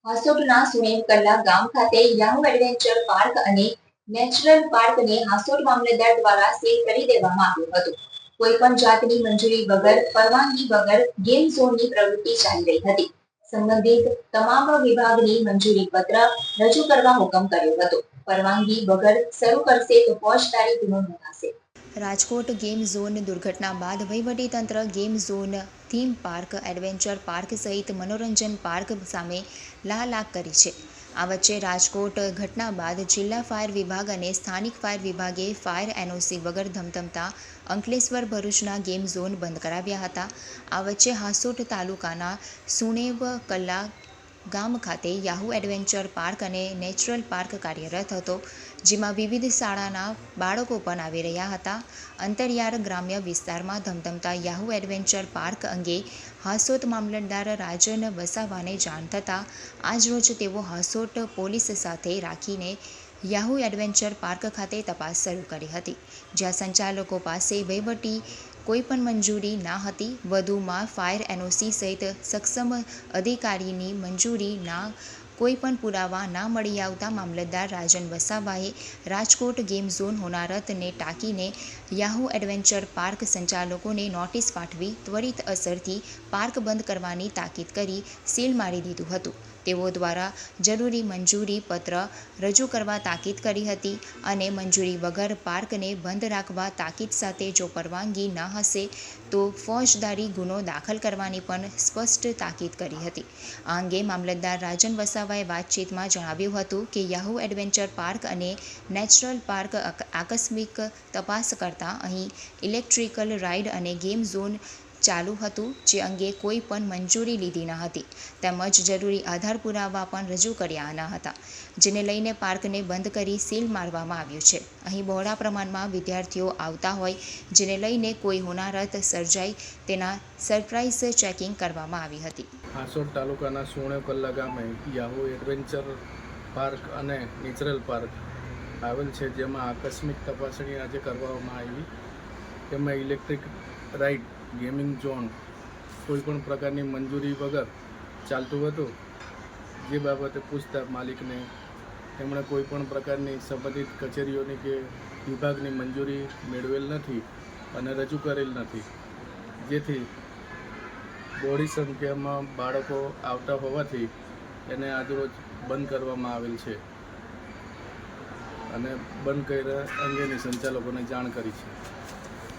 હાસોટના સુણેકલ્લા ગામ ખાતે Yahoo adventure park અને નેચરલ પાર્કને હાસોટ મામલતદાર દ્વારા સીલ કરી દેવામાં આવ્યું હતું. કોઈ પણ જાતની મંજૂરી વગર, પરવાનગી વગર ગેમ ઝોનની પ્રવૃત્તિ ચાલી રહી હતી. સંબંધિત તમામ વિભાગની મંજૂરી પત્ર રજૂ કરવા હુકમ કર્યો હતો. પરવાનગી વગર શરૂ કરશે તો ફોજદારી ગુનો નોંધાશે. રાજકોટ ગેમ ઝોન દુર્ઘટના બાદ વહીવટીતંત્ર game zone, theme park, adventure park સહિત મનોરંજન પાર્ક સામે લાલાક કરી છે. આ વચ્ચે રાજકોટ ઘટના બાદ જિલ્લા ફાયર વિભાગ અને સ્થાનિક ફાયર વિભાગે ફાયર એનઓસી વગર ધમધમતા અંકલેશ્વર ભરૂચના ગેમ ઝોન બંધ કરાવ્યા હતા. આ વચ્ચે હાસોટ તાલુકાના સુણેવકલ્લા ગામ ખાતે યાહુ એડવેન્ચર પાર્ક અને નેચરલ પાર્ક કાર્યરત હતો, જેમાં વિવિધ શાળાના બાળકો પણ આવી રહ્યા હતા. અંતરિયાળ ગ્રામ્ય વિસ્તારમાં ધમધમતા યાહુ એડવેન્ચર પાર્ક અંગે હાસોટ મામલતદાર રાજન વસાવાને જાણ થતાં આજરોજ તેઓ હાસોટ પોલીસ સાથે રાખીને યાહુ એડવેન્ચર પાર્ક ખાતે તપાસ શરૂ કરી હતી, જ્યાં સંચાલકો પાસે વહીવટી કોઈપણ મંજૂરી ના હતી. વધુમાં ફાયર એનઓસી સહિત સક્ષમ અધિકારીની મંજૂરીના કોઈપણ પુરાવા ના મળી આવતા મામલતદાર રાજન વસાવાએ રાજકોટ ગેમ ઝોન હોનારતને ટાંકીને યાહુ એડવેન્ચર પાર્ક સંચાલકોને નોટિસ પાઠવી ત્વરિત અસરથી પાર્ક બંધ કરવાની તાકીદ કરી સીલ મારી દીધું હતું. તેઓ દ્વારા જરૂરી મંજૂરી પત્ર રજૂ કરવા તાકીદ કરી હતી અને મંજૂરી વગર પાર્કને બંધ રાખવા તાકીદ સાથે જો પરવાનગી ન હશે તો ફોજદારી ગુનો દાખલ કરવાની પણ સ્પષ્ટ તાકીદ કરી હતી. આ અંગે મામલતદાર રાજન વસાવાએ વાતચીતમાં જણાવ્યું હતું કે યાહુ એડવેન્ચર પાર્ક અને નેચરલ પાર્ક આકસ્મિક તપાસ કરતા અહીં ઇલેક્ટ્રિકલ રાઇડ અને ગેમ ઝોન ચાલુ હતું, જે અંગે કોઈ પણ મંજૂરી લીધી ન હતી તેમજ જરૂરી આધાર પુરાવા પણ રજૂ કર્યા ન હતા, જેને લઈને પાર્કને બંધ કરી સીલ મારવામાં આવ્યું છે. અહીં બહોળા પ્રમાણમાં વિદ્યાર્થીઓ આવતા હોય, જેને લઈને કોઈ હોનારત સર્જાય તેના સરપ્રાઇઝ ચેકિંગ કરવામાં આવી હતી. હાસોટ તાલુકાના સુણેકલ્લા ગામે યાહુ એડવેન્ચર પાર્ક અને નેચરલ પાર્ક આવેલ છે, જેમાં આકસ્મિક તપાસણી આજે કરવામાં આવી. તેમાં ઇલેક્ટ્રિક રાઇડ, ગેમિંગ ઝોન કોઈપણ પ્રકારની મંજૂરી વગર ચાલતું હતું, જે બાબતે પૂછતા માલિકને તેમણે કોઈપણ પ્રકારની સંબંધિત કચેરીઓની કે વિભાગની મંજૂરી મેળવેલ નથી અને રજૂ કરેલ નથી, જેથી બહોળી સંખ્યામાં બાળકો આવતા હોવાથી એને આજરોજ બંધ કરવામાં આવેલ છે અને બંધ કર્યા અંગેની સંચાલકોને જાણ કરી છે.